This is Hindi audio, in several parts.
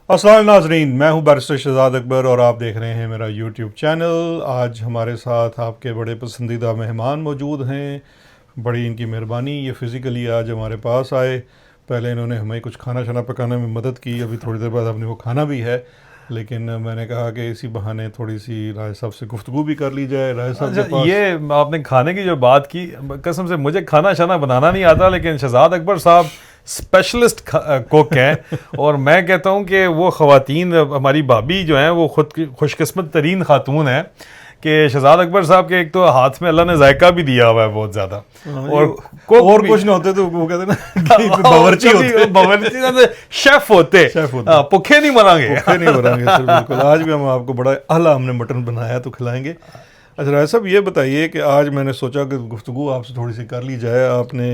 अस्सलाम नाज़रीन, मैं हूं बैरिस्टर शहजाद अकबर और आप देख रहे हैं मेरा यूट्यूब चैनल। आज हमारे साथ आपके बड़े पसंदीदा मेहमान मौजूद हैं। बड़ी इनकी मेहरबानी, ये फ़िज़िकली आज हमारे पास आए। पहले इन्होंने हमें कुछ खाना शाना पकाने में मदद की, अभी थोड़ी देर बाद हमने वो खाना भी है। लेकिन मैंने कहा कि इसी बहाने थोड़ी सी राय साहब से गुफ्तगू भी कर ली जाए। राय साहब के अच्छा, पास ये आपने खाने की जो बात की, कसम से मुझे खाना शाना बनाना नहीं आता, लेकिन शहजाद अकबर साहब स्पेशलिस्ट कुक हैं। और मैं कहता हूँ कि वो ख़वातीन, हमारी भाभी जो हैं, वो खुद की खुशकिस्मत तरीन खातून हैं कि शहजाद अकबर साहब के एक तो हाथ में अल्लाह ने जायका भी दिया हुआ है बहुत ज़्यादा, और और कुछ ना होते तो वो कहते ना कि बावर्ची होते, बावर्ची शेफ होते, शेफ होते। भूखे नहीं मरांगे। भूखे नहीं मरांगे सर, बिल्कुल। आज भी हम आपको बड़ा आला हमने मटन बनाया तो खिलाएंगे। अच्छा राय साहब, ये बताइए कि आज मैंने सोचा कि गुफ्तगू आपसे थोड़ी सी कर ली जाए। आपने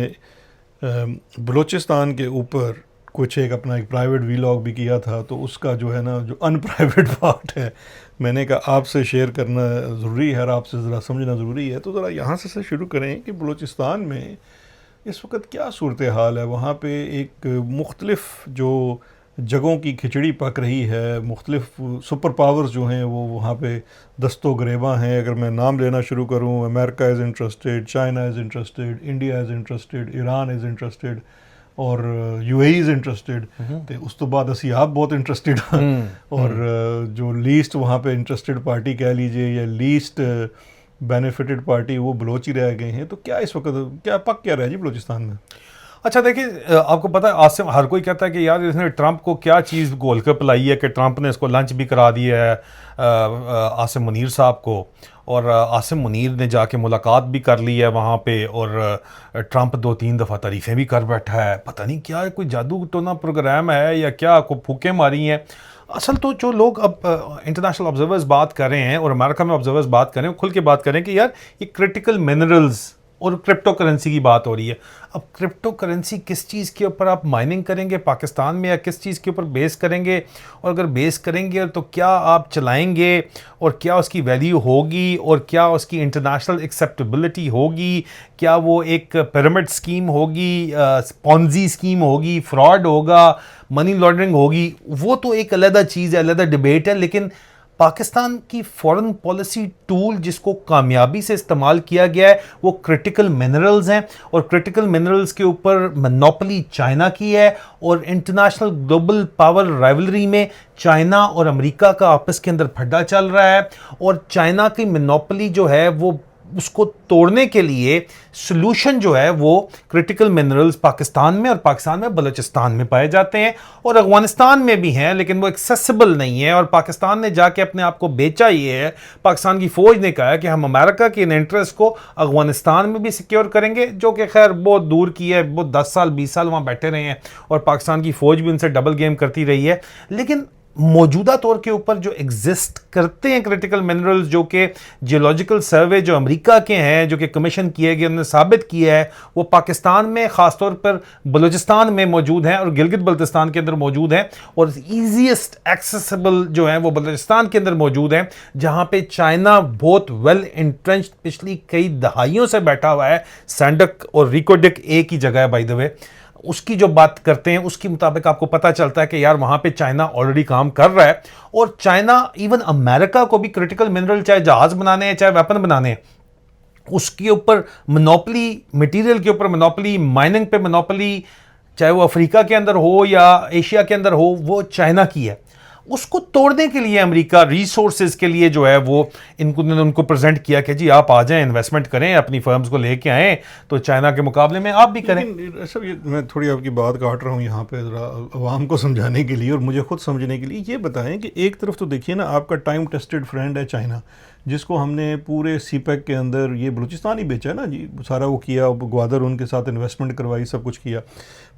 बलूचिस्तान के ऊपर कुछ एक प्राइवेट वीलॉग भी किया था, तो उसका जो है ना, जो अनप्राइवेट पार्ट है, मैंने कहा आपसे शेयर करना ज़रूरी है और आपसे ज़रा समझना ज़रूरी है। तो ज़रा यहाँ से शुरू करें कि बलूचिस्तान में इस वक्त क्या सूरत हाल है। वहाँ पे एक मुख्तलिफ जो जगहों की खिचड़ी पक रही है, मुख्तलिफ सुपर पावर्स जो हैं वो वहाँ पे दस्तो गिरेबा हैं। अगर मैं नाम लेना शुरू करूँ, America is interested, China is interested, India is interested, Iran is interested और यूएई इज़ इंटरेस्टेड। तो उस तो बाद असी आप बहुत इंटरेस्टेड हाँ। और जो लीस्ट वहाँ पे इंटरेस्टेड पार्टी कह लीजिए या लीस्ट बेनिफिटेड पार्टी, वो बलोच ही रह गए हैं। तो क्या इस वक्त क्या पक क्या रहा है जी बलूचिस्तान में? अच्छा देखिए, आपको पता है, आसिम, हर कोई कहता है कि यार इसने ट्रंप को क्या चीज़ गोल कर पिलाई है कि ट्रंप ने इसको लंच भी करा दिया है आसिम मुनीर साहब को, और आसिम मुनीर ने जाके मुलाकात भी कर ली है वहाँ पे, और ट्रंप 2-3 दफ़ा तारीफ़ें भी कर बैठा है। पता नहीं क्या कोई जादू टोना प्रोग्राम है या क्या, को फूकें मारी हैं। असल तो जो लोग अब इंटरनेशनल ऑब्जर्वर्स बात कर रहे हैं और अमेरिका में ऑब्जर्वर्स बात कर रहे हैं, खुल के बात करें कि यार ये क्रिटिकल मिनरल्स और क्रिप्टो करेंसी की बात हो रही है। अब क्रिप्टो करेंसी किस चीज़ के ऊपर आप माइनिंग करेंगे पाकिस्तान में, या किस चीज़ के ऊपर बेस करेंगे, और अगर बेस करेंगे तो क्या आप चलाएंगे, और क्या उसकी वैल्यू होगी, और क्या उसकी इंटरनेशनल एक्सेप्टेबिलिटी होगी, क्या वो एक पिरामिड स्कीम होगी, पॉन्जी स्कीम होगी, फ्रॉड होगा, मनी लॉन्ड्रिंग होगी, वो तो एक अलग चीज़ है, अलग डिबेट है। लेकिन पाकिस्तान की फॉरेन पॉलिसी टूल जिसको कामयाबी से इस्तेमाल किया गया है वो क्रिटिकल मिनरल्स हैं, और क्रिटिकल मिनरल्स के ऊपर मोनोपोली चाइना की है, और इंटरनेशनल ग्लोबल पावर राइवलरी में चाइना और अमेरिका का आपस के अंदर फड्डा चल रहा है। और चाइना की मोनोपोली जो है वो, उसको तोड़ने के लिए सोल्यूशन जो है वो क्रिटिकल मिनरल्स पाकिस्तान में, और पाकिस्तान में बलूचिस्तान में पाए जाते हैं, और अफगानिस्तान में भी हैं, लेकिन वो एक्सेसिबल नहीं है। और पाकिस्तान ने जाके अपने आप को बेचा ही है। पाकिस्तान की फौज ने कहा है कि हम अमेरिका के इन इंटरेस्ट को अफगानिस्तान में भी सिक्योर करेंगे, जो कि खैर बहुत दूर की है, बहुत 10 साल 20 साल वहाँ बैठे रहे हैं, और पाकिस्तान की फौज भी उनसे डबल गेम करती रही है। लेकिन मौजूदा तौर के ऊपर जो एग्जिस्ट करते हैं क्रिटिकल मिनरल्स, जो कि जियोलॉजिकल सर्वे जो अमेरिका के हैं, जो कि कमीशन किए गए, उन्होंने साबित किया है, वो पाकिस्तान में ख़ासतौर पर बलूचिस्तान में मौजूद हैं और गिलगित बल्तिस्तान के अंदर मौजूद हैं, और ईजीएस्ट एक्सेसिबल जो हैं वो बलूचिस्तान के अंदर मौजूद हैं, जहाँ पे चाइना बहुत वेल इंट्रेंच्ड पिछली कई दहाइयों से बैठा हुआ है। सैंडक और रिकोडिक एक ही जगह है बाय द वे। उसकी जो बात करते हैं उसके मुताबिक आपको पता चलता है कि यार वहां पे चाइना ऑलरेडी काम कर रहा है, और चाइना इवन अमेरिका को भी क्रिटिकल मिनरल, चाहे जहाज बनाने हैं चाहे वेपन बनाने हैं, उसके ऊपर मोनोपोली, मटेरियल के ऊपर मोनोपोली, माइनिंग पे मोनोपोली, चाहे वो अफ्रीका के अंदर हो या एशिया के अंदर हो, वो चाइना की है। उसको तोड़ने के लिए अमेरिका रिसोर्सेज के लिए जो है वो उनको प्रेजेंट किया कि जी आप आ जाएं, इन्वेस्टमेंट करें, अपनी फर्म्स को लेके आएं, तो चाइना के मुकाबले में आप भी करें। सब ये मैं थोड़ी आपकी बात काट रहा हूँ यहाँ पे ज़रा आवाम को समझाने के लिए और मुझे खुद समझने के लिए। ये बताएं कि एक तरफ तो देखिए ना, आपका टाइम टेस्टेड फ्रेंड है चाइना, जिसको हमने पूरे सीपैक के अंदर ये बलूचिस्तान ही बेचा ना जी, सारा वो किया, ग्वादर उनके साथ इन्वेस्टमेंट करवाई, सब कुछ किया।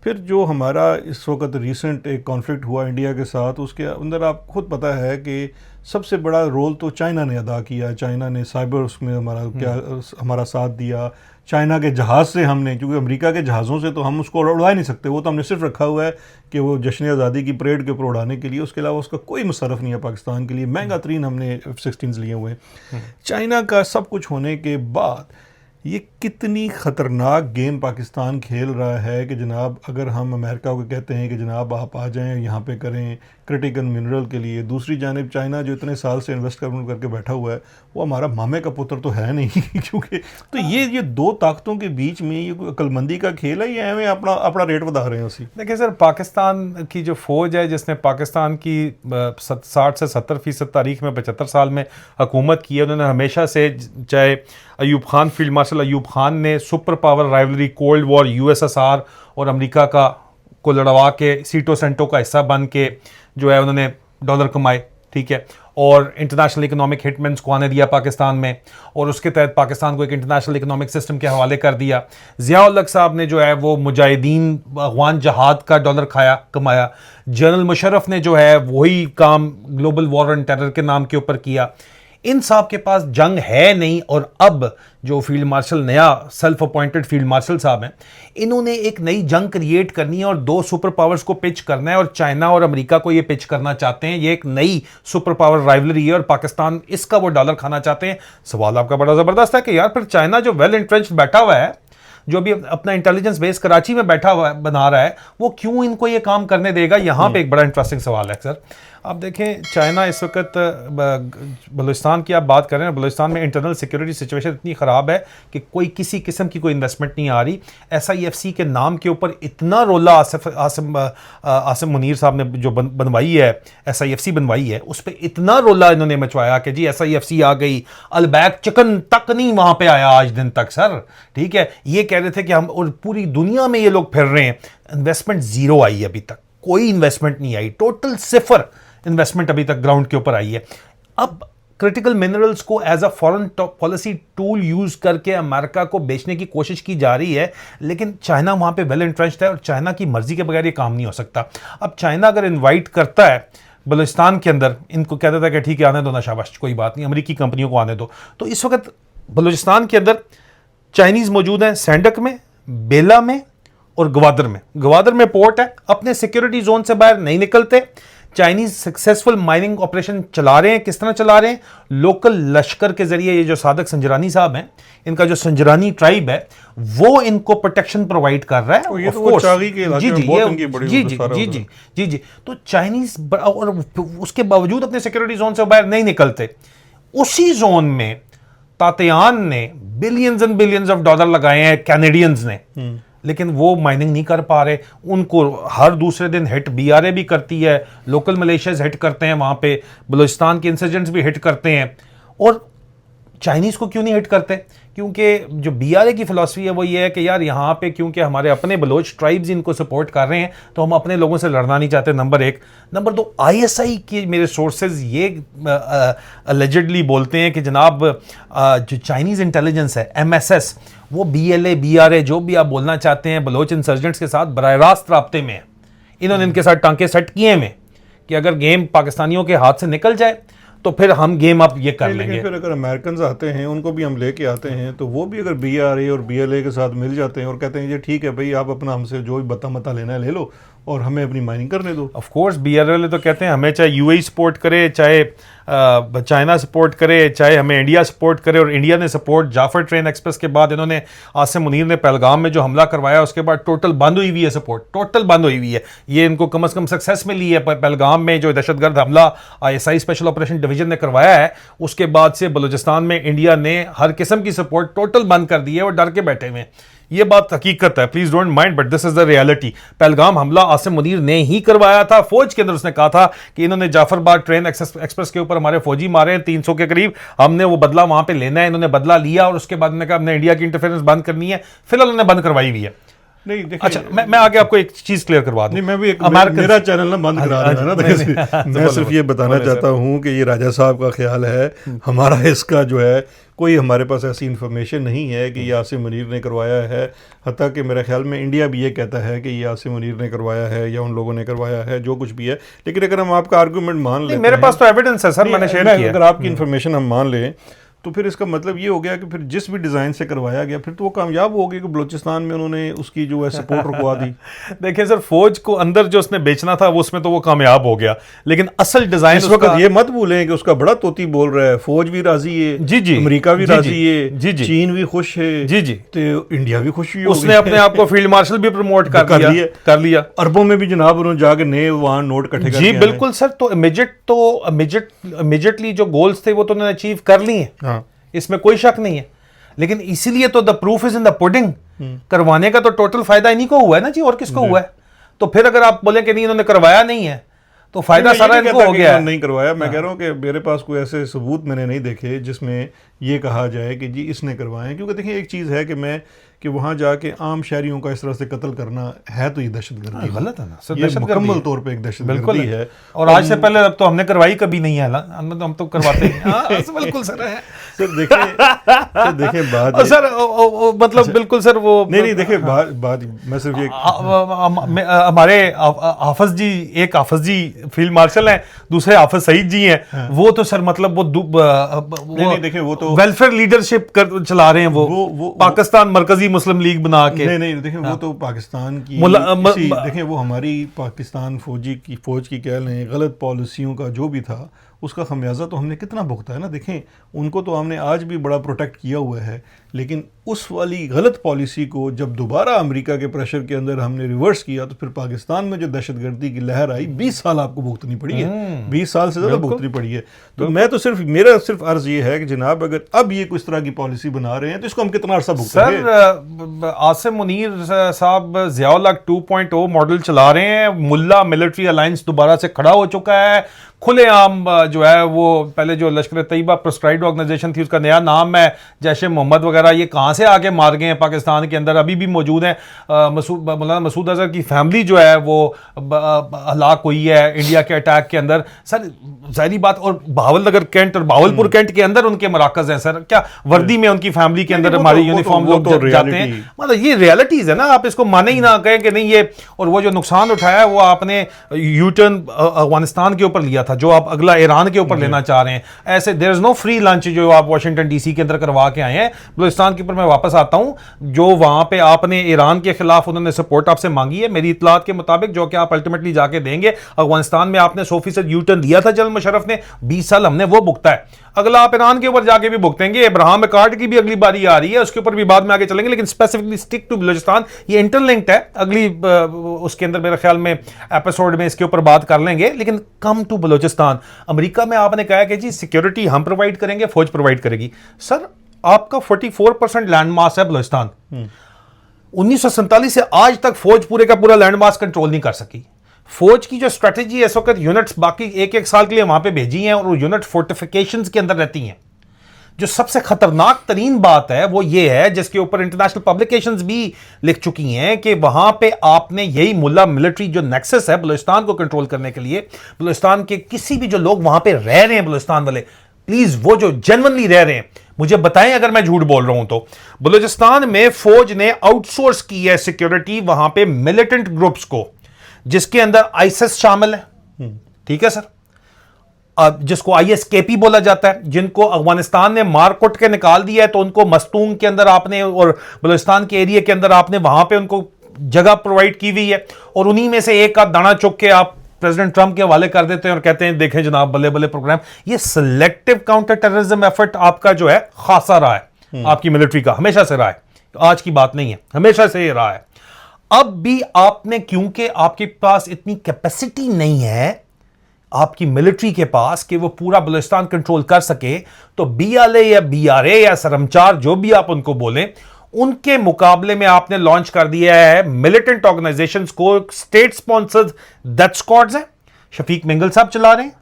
फिर जो हमारा इस वक्त रिसेंट एक कॉन्फ्लिक्ट हुआ इंडिया के साथ, उसके अंदर आप खुद पता है कि सबसे बड़ा रोल तो चाइना ने अदा किया। चाइना ने साइबर उसमें हमारा साथ दिया। चाइना के जहाज़ से हमने, क्योंकि अमेरिका के जहाज़ों से तो हम उसको उड़ा नहीं सकते, वो तो हमने सिर्फ रखा हुआ है कि वो जश्न आज़ादी की परेड के ऊपर उड़ाने के लिए, उसके अलावा उसका कोई मुशर्रफ नहीं है पाकिस्तान के लिए। महंगा तरीन हमने F-16 लिए हुए हैं। चाइना का सब कुछ होने के बाद ये कितनी ख़तरनाक गेम पाकिस्तान खेल रहा है कि जनाब अगर हम अमेरिका को कहते हैं कि जनाब आप आ जाएं यहाँ पे करें क्रिटिकल मिनरल के लिए, दूसरी जानिब चाइना जो इतने साल से इन्वेस्ट करके बैठा हुआ है वो हमारा मामे का पुत्र तो है नहीं क्योंकि तो ये दो ताकतों के बीच में ये कोई अक्लमंदी का खेल है या हमें अपना अपना रेट बढ़ा रहे हैं उसी। देखिए सर, पाकिस्तान की जो फ़ौज है जिसने पाकिस्तान की 60 से 70% तारीख में 75 साल में हुकूमत की है, उन्होंने हमेशा से, चाहे अयूब खान, फील्ड मार्शल अयूब खान ने super power rivalry cold war USSR और अमेरिका को लड़वा के सीटो सेंटो का हिस्सा बन के जो है उन्होंने डॉलर कमाए, ठीक है, और इंटरनेशनल इकोनॉमिक हिटमेंस को आने दिया पाकिस्तान में, और उसके तहत पाकिस्तान को एक इंटरनेशनल इकोनॉमिक सिस्टम के हवाले कर दिया। ज़िया-उल हक साहब ने जो है वो मुजाहिदीन अफगान जहाद का डॉलर कमाया। जनरल मुशर्रफ ने जो है वही काम ग्लोबल वॉर ऑन टेरर के नाम के ऊपर किया। इन साहब के पास जंग है नहीं, और अब जो फील्ड मार्शल, नया सेल्फ अपॉइंटेड फील्ड मार्शल साहब हैं, इन्होंने एक नई जंग क्रिएट करनी है और दो सुपर पावर्स को पिच करना है, और चाइना और अमेरिका को ये पिच करना चाहते हैं। ये एक नई सुपर पावर राइवलरी है और पाकिस्तान इसका वो डॉलर खाना चाहते हैं। सवाल आपका बड़ा ज़बरदस्त है कि यार फिर चाइना जो वेल इंट्रेंच्ड बैठा हुआ है, जो भी अपना इंटेलिजेंस बेस कराची में बैठा हुआ बना रहा है, वो क्यों इनको ये काम करने देगा? यहाँ पे एक बड़ा इंटरेस्टिंग सवाल है सर। आप देखें, चाइना इस वक्त बलूचिस्तान की आप बात कर रहे हैं, बलूचिस्तान में इंटरनल सिक्योरिटी सिचुएशन इतनी ख़राब है कि कोई किसी किस्म की कोई इन्वेस्टमेंट नहीं आ रही। SIFC के नाम के ऊपर इतना रोला आसिम मुनीर साहब ने जो बनवाई है, SIFC बनवाई है, उस पर इतना रोला इन्होंने मचवाया कि जी SIFC आ गई, अलबैक चिकन तक नहीं वहाँ पर आया आज दिन तक सर, ठीक है। ये कह रहे थे कि हम, और पूरी दुनिया में ये लोग फिर रहे हैं, इन्वेस्टमेंट ज़ीरो आई है, अभी तक कोई इन्वेस्टमेंट नहीं आई, टोटल सिफर इन्वेस्टमेंट अभी तक ग्राउंड के ऊपर आई है। अब क्रिटिकल मिनरल्स को as a foreign policy tool use करके अमेरिका को बेचने की कोशिश की जा रही है, लेकिन चाइना वहां पे वेल इंट्रेंच्ड है और चाइना की मर्जी के बगैर ये काम नहीं हो सकता। अब चाइना अगर इनवाइट करता है बलूचिस्तान के अंदर, इनको कहता था कि ठीक है आने दो ना, शाबाश कोई बात नहीं, अमेरिकी कंपनियों को आने दो, तो इस वक्त बलूचिस्तान के अंदर चाइनीज मौजूद हैं, सैंडक में, बेला में और गवादर में। गवादर में पोर्ट है, अपने सिक्योरिटी जोन से बाहर नहीं निकलते। चाइनीज सक्सेसफुल माइनिंग ऑपरेशन चला रहे हैं। किस तरह चला रहे हैं? लोकल लश्कर के जरिए। ये जो सादक संजरानी साहब हैं, इनका जो संजरानी ट्राइब है, वो इनको प्रोटेक्शन प्रोवाइड कर रहा है। ये तो वो चागी के इलाके में बहुत इनकी बड़ी जी। तो चाइनीज, और उसके बावजूद अपने सिक्योरिटी जोन से बाहर नहीं निकलते। उसी जोन में तातियान ने billions and billions of dollar लगाए हैं कैनेडियंस ने, लेकिन वो माइनिंग नहीं कर पा रहे। उनको हर दूसरे दिन हिट BRA भी करती है, लोकल मलेशियाज हिट करते हैं वहाँ पे, बलूचिस्तान के इंसर्जेंट्स भी हिट करते हैं। और चाइनीज़ को क्यों नहीं हिट करते? क्योंकि जो BRA की फ़िलासफ़ी है वो ये है कि यार यहाँ पे क्योंकि हमारे अपने बलोच ट्राइब्स इनको सपोर्ट कर रहे हैं, तो हम अपने लोगों से लड़ना नहीं चाहते, नंबर 1। नंबर 2, ISI के मेरे सोर्सेज ये अलेजिडली बोलते हैं कि जनाब जो चाइनीज़ इंटेलिजेंस है, MSS, वो BLA BRA जो भी आप बोलना चाहते हैं, बलोच इंसर्जेंट्स के साथ बराह रास्त राब्ते में है। इन्होंने इनके साथ टांके सेट किए हैं कि अगर गेम पाकिस्तानियों के हाथ से निकल जाए तो फिर हम गेम अप ये कर लेंगे। फिर अगर अमेरिकन आते हैं, उनको भी हम लेके आते हैं, तो वो भी अगर BRA और BLA के साथ मिल जाते हैं और कहते हैं ये ठीक है भाई, आप अपना हमसे जो भी बता मता लेना है ले लो और हमें अपनी माइनिंग करने दो। ऑफ कोर्स BRA वाले तो कहते हैं हमें चाहे UAE सपोर्ट करे, चाहे चाइना सपोर्ट करे, चाहे हमें इंडिया सपोर्ट करे, और इंडिया ने सपोर्ट जाफर ट्रेन एक्सप्रेस के बाद इन्होंने, आसिम मुनीर ने पहलगाम में जो हमला करवाया उसके बाद टोटल बंद हुई हुई है सपोर्ट, टोटल बंद हुई हुई है। ये इनको कम से कम सक्सेस मिली है। पहलगाम में जो दहशतगर्द हमला ISI स्पेशल ऑपरेशन डिवीजन ने करवाया है, उसके बाद से बलूचिस्तान में इंडिया ने हर किस्म की सपोर्ट टोटल बंद कर दी है और डर के बैठे हुए हैं। ये बात हकीकत है, please don't mind, but this is the reality. Pahalgam हमला आसिम मुनीर ने ही करवाया था। फौज के अंदर उसने कहा था कि इन्होंने जाफरबाद ट्रेन एक्सप्रेस के ऊपर हमारे फौजी मारे हैं 300 के करीब, हमने वो बदला वहां पे लेना है। इन्होंने बदला लिया और उसके बाद उन्होंने कहा हमने इंडिया की इंटरफेरेंस बंद करनी है। फिलहाल उन्होंने बंद करवाई हुई है। नहीं देखिए, अच्छा मैं आगे आपको एक चीज क्लियर करवा दूं। नहीं, मैं भी मेरा चैनल ना बंद करा देना ना, मैं सिर्फ ये बताना चाहता हूँ कि ये राजा साहब का ख्याल है, हमारा इसका जो है कोई हमारे पास ऐसी इन्फॉर्मेशन नहीं है कि ये आसिम मुनीर ने करवाया है। हत्ता कि मेरे ख्याल में इंडिया भी ये कहता है कि ये आसिम मुनीर ने करवाया है या उन लोगों ने करवाया है, जो कुछ भी है। लेकिन अगर हम आपका आर्गूमेंट मान लें, मेरे पास तो एविडेंस है सर, मैंने शेयर किया। अगर आपकी इन्फॉर्मेशन हम मान लें तो फिर इसका मतलब ये हो गया कि फिर जिस भी डिज़ाइन से करवाया गया फिर तो वो कामयाब हो गया कि बलूचिस्तान में उन्होंने उसकी जो है सपोर्ट रुकवा दी। देखिए सर, फौज को अंदर जो उसने बेचना था वो उसमें तो वो कामयाब हो गया, लेकिन असल डिजाइन इस वक्त ये मत भूलें कि उसका बड़ा तोती बोल रहा है, फौज भी राजी है, जी जी, अमेरिका भी जी राजी जी, है, जी जी, चीन भी खुश है, जी जी, तो इंडिया भी खुश ही उसने अपने आप को फील्ड मार्शल भी प्रमोट कर लिया। अरबों में भी जनाब उन्होंने जाके नए वहां नोट इकट्ठे जी बिल्कुल सर। तो इमीडिएटली जो गोल्स थे वो तो उन्होंने अचीव कर लिए हैं, हाँ, इसमें कोई शक नहीं है, लेकिन इसीलिए तो the proof is in the pudding. करवाने का तो टोटल फायदा इन्हीं को हुआ है ना जी, और किसको हुआ है? तो फिर अगर आप बोले कि नहीं इन्होंने करवाया नहीं है तो फायदा सारा इनको हो गया है। नहीं करवाया, मैं कह रहा हूँ कि मेरे पास कोई ऐसे सबूत मैंने नहीं देखे जिसमें ये कहा जाए कि जी इसने करवाए, क्योंकि देखिए एक चीज़ है कि वहाँ जाके आम शहरियों का इस तरह से कत्ल करना है तो ये दहशतगर्दी गलत है ना सर, ये मुकम्मल तौर पे एक दहशतगर्दी है। और आज से पहले अब तो हमने करवाई कभी नहीं है, हम तो करवाते हैं। बिल्कुल सर है सर देखिए बात सर मतलब बिल्कुल सर वो नहीं देखिए बात मैं सिर्फ ये हमारे हाफिज जी, एक हाफिज जी फील्ड मार्शल हैं, दूसरे हाफिज सईद जी हैं, वो तो सर मतलब वो नहीं देखिए वो तो वेलफेयर लीडरशिप चला रहे हैं, वो पाकिस्तान मरकजी मुस्लिम लीग बना के। नहीं देखिए वो तो पाकिस्तान की देखिए वो हमारी पाकिस्तान फौज की कह लें गलत पॉलिसियों का जो भी था उसका खमियाजा तो हमने कितना भुगता है ना। देखें उनको तो हमने आज भी बड़ा प्रोटेक्ट किया हुआ है, लेकिन उस वाली गलत पॉलिसी को जब दोबारा अमेरिका के प्रेशर के अंदर हमने रिवर्स किया तो फिर पाकिस्तान में जो दहशतगर्दी की लहर आई 20 साल आपको भुगतनी पड़ी है, 20 साल से ज़्यादा भुगतनी पड़ी है। तो मैं तो मेरा सिर्फ अर्ज ये है कि जनाब अगर अब ये कुछ तरह की पॉलिसी बना रहे हैं तो इसको हम कितना अर्सा भुगतेंगे। सर आसिम मुनीर साहब ज़ियाउल हक 2.0 मॉडल चला रहे हैं, मुल्ला मिलिट्री अलायंस दोबारा से खड़ा हो चुका है, खुलेआम जो है वो पहले जो लश्कर तैयबा प्रोस्क्राइब्ड ऑर्गेनाइजेशन थी उसका नया नाम है जैश ए मोहम्मद वगैरह, ये कहाँ से आके मार गए हैं पाकिस्तान के अंदर, अभी भी मौजूद हैं। मौलाना मसूद अजहर की फैमिली जो है वो हलाक हुई है इंडिया के अटैक के अंदर। सर जाहिर बात, और बहावलनगर कैंट और बहावलपुर कैंट के अंदर उनके मराकज हैं सर, क्या वर्दी में उनकी फैमिली के अंदर हमारी यूनिफॉर्म लोग जाते हैं। मतलब ये रियलिटीज है ना, आप इसको माने ही ना कहें कि नहीं ये। और वो जो नुकसान उठाया है वो आपने यू टर्न अफगानिस्तान के ऊपर लिया था, जो आप अगला ईरान के ऊपर लेना चाह रहे हैं। ऐसे there is no free lunch जो आप वाशिंगटन डीसी के अंदर करवा के आए हैं। बलूचिस्तान के ऊपर मैं वापस आता हूं, जो वहां पे आपने ईरान के खिलाफ उन्होंने सपोर्ट आपसे मांगी है मेरी इतलात के मुताबिक, जो कि आप अल्टीमेटली जाके देंगे। अफगानिस्तान में आपने 100% यू टर्न दिया था जनरल मुशर्रफ ने, 20 साल हमने वो भुगता है, अगला आप ईरान के ऊपर जाके भी भुगतेंगे। इब्राहिम अकॉर्ड की भी अगली बारी आ रही है, उसके ऊपर भी बाद में आगे चलेंगे, लेकिन स्पेसिफिकली स्टिक टू बलूचिस्तान, ये इंटरलिंक्ड है। अगली उसके अंदर मेरे ख्याल में एपिसोड में इसके ऊपर बात कर लेंगे। लेकिन कम टू बलूचिस्तान, अमेरिका में आपने कहा कि जी सिक्योरिटी हम प्रोवाइड करेंगे, फौज प्रोवाइड करेगी। सर आपका 44% लैंड मास है बलूचिस्तान, 1947 से आज तक फौज पूरे का पूरा लैंड मास कंट्रोल नहीं कर सकी। फौज की जो स्ट्रेटेजी है इस वक्त, यूनिट्स बाकी एक साल के लिए वहां पे भेजी हैं और वो यूनिट फोर्टिफिकेशंस के अंदर रहती हैं। जो सबसे खतरनाक तरीन बात है वो ये है, जिसके ऊपर इंटरनेशनल पब्लिकेशंस भी लिख चुकी हैं, कि वहां पे आपने यही मुल्ला मिलिट्री जो नेक्सस है बलूचिस्तान को कंट्रोल करने के लिए, बलूचिस्तान के किसी भी जो लोग वहां पे रह रहे हैं बलूचिस्तान वाले, प्लीज वो जो जेन्युइनली रह रहे हैं मुझे बताएं अगर मैं झूठ बोल रहा हूं तो। बलूचिस्तान में फौज ने आउटसोर्स की है सिक्योरिटी वहां पे मिलिटेंट ग्रुप्स को, जिसके अंदर आईएसएस शामिल है, ठीक है सर, जिसको आईएसकेपी बोला जाता है, जिनको अफगानिस्तान ने मार कुट के निकाल दिया है, तो उनको मस्तूंग के अंदर आपने और बलूचिस्तान के एरिया के अंदर आपने वहां पे उनको जगह प्रोवाइड की हुई है, और उन्हीं में से एक का दाना चुक के आप प्रेसिडेंट ट्रंप के हवाले कर देते हैं और कहते हैं देखें जनाब बल्ले बल्ले प्रोग्राम। ये सिलेक्टिव काउंटर टेररिज्म एफर्ट आपका जो है खासा रहा है, आपकी मिलिट्री का हमेशा से रहा है, आज की बात नहीं है, हमेशा से रहा है। अब भी आपने, क्योंकि आपके पास इतनी कैपेसिटी नहीं है आपकी मिलिट्री के पास कि वो पूरा बलूचिस्तान कंट्रोल कर सके, तो बीएलए या बीआरए या सरमचार जो भी आप उनको बोलें, उनके मुकाबले में आपने लॉन्च कर दिया है मिलिटेंट ऑर्गेनाइजेशंस को, स्टेट स्पॉन्सर्ड डेथ स्क्वाड्स हैं। शफीक मिंगल साहब चला रहे हैं,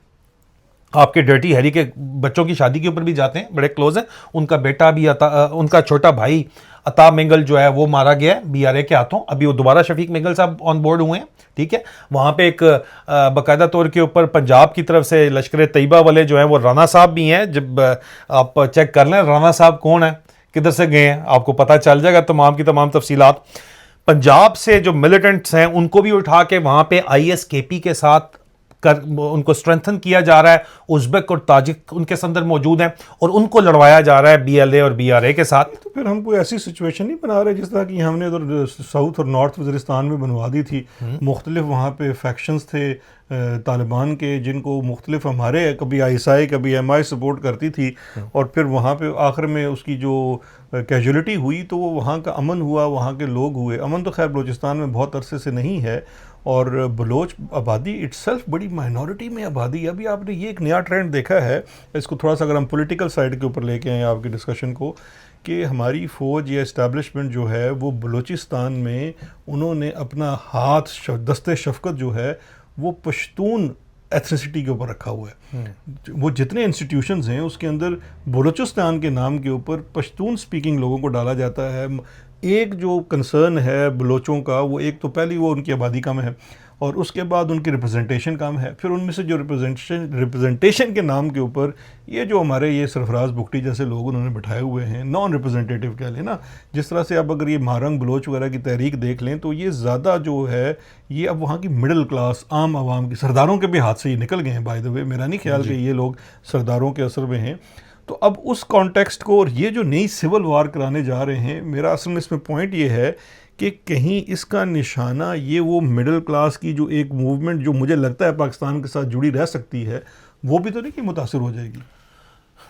आपके डर्टी हैरी के बच्चों की शादी के ऊपर भी जाते हैं, बड़े क्लोज हैं। उनका बेटा भी उनका छोटा भाई अता मिंगल जो है वो मारा गया है बीआरए के हाथों। अभी वो दोबारा शफीक मिंगल साहब ऑन बोर्ड हुए हैं, ठीक है। वहाँ पे एक बाकायदा तौर के ऊपर पंजाब की तरफ से लश्कर तैयबा वाले जो हैं वो राना साहब भी हैं। जब आप चेक कर लें राना साहब कौन है, किधर से गए हैं, आपको पता चल जाएगा तमाम की तमाम तफसीलात। पंजाब से जो मिलिटेंट्स हैं उनको भी उठा के वहाँ पे आईएसकेपी के साथ उनको स्ट्रेंथन किया जा रहा है। उज़्बेक और ताजिक उनके अंदर मौजूद हैं और उनको लड़वाया जा रहा है BLA और BRA के साथ। तो फिर हम कोई ऐसी सिचुएशन नहीं बना रहे जिस तरह की हमने उधर साउथ और नॉर्थ वज़ीरिस्तान में बनवा दी थी। मुख्तलिफ वहाँ पे फैक्शंस थे तालिबान के, जिनको मुख्तलिफ हमारे कभी ISI कभी MI सपोर्ट करती थी, और फिर वहाँ पे आखिर में उसकी जो कैजुअलिटी हुई तो वो वहाँ का अमन हुआ, वहाँ के लोग हुए। अमन तो खैर बलूचिस्तान में बहुत अरसे से नहीं है, और बलोच आबादी इट्सेल्फ बड़ी माइनॉरिटी में आबादी। अभी आपने ये एक नया ट्रेंड देखा है, इसको थोड़ा सा अगर हम पॉलिटिकल साइड के ऊपर लेके आए आपकी डिस्कशन को, कि हमारी फ़ौज या इस्टेब्लिशमेंट जो है वो बलूचिस्तान में उन्होंने अपना हाथ दस्ते शफ़क़त जो है वो पश्तून एथनिसिटी के ऊपर रखा हुआ है। वो जितने इंस्टीट्यूशंस हैं उसके अंदर बलूचिस्तान के नाम के ऊपर पश्तून स्पीकिंग लोगों को डाला जाता है। एक जो कंसर्न है बलोचों का, वो एक तो पहली वो उनकी आबादी कम है, और उसके बाद उनकी रिप्रेजेंटेशन कम है। फिर उनमें से जो रिप्रेजेंटेशन के नाम के ऊपर ये जो हमारे ये सरफराज बुगटी जैसे लोग उन्होंने बिठाए हुए हैं, नॉन रिप्रेजेंटेटिव कह लें ना, जिस तरह से अब अगर ये महारंग बलोच वगैरह की तहरीक देख लें तो ये ज़्यादा जो है ये अब वहाँ की मिडिल क्लास आम आवाम की, सरदारों के भी हाथ से ये निकल गए हैं बाय द वे। मेरा नहीं ख्याल कि ये लोग सरदारों के असर में हैं। तो अब उस कॉन्टेक्स्ट को और ये जो नई सिविल वार कराने जा रहे हैं, मेरा असल में इसमें पॉइंट ये है कि कहीं इसका निशाना ये वो मिडिल क्लास की जो एक मूवमेंट जो मुझे लगता है पाकिस्तान के साथ जुड़ी रह सकती है, वो भी तो नहीं कि मुतासिर हो जाएगी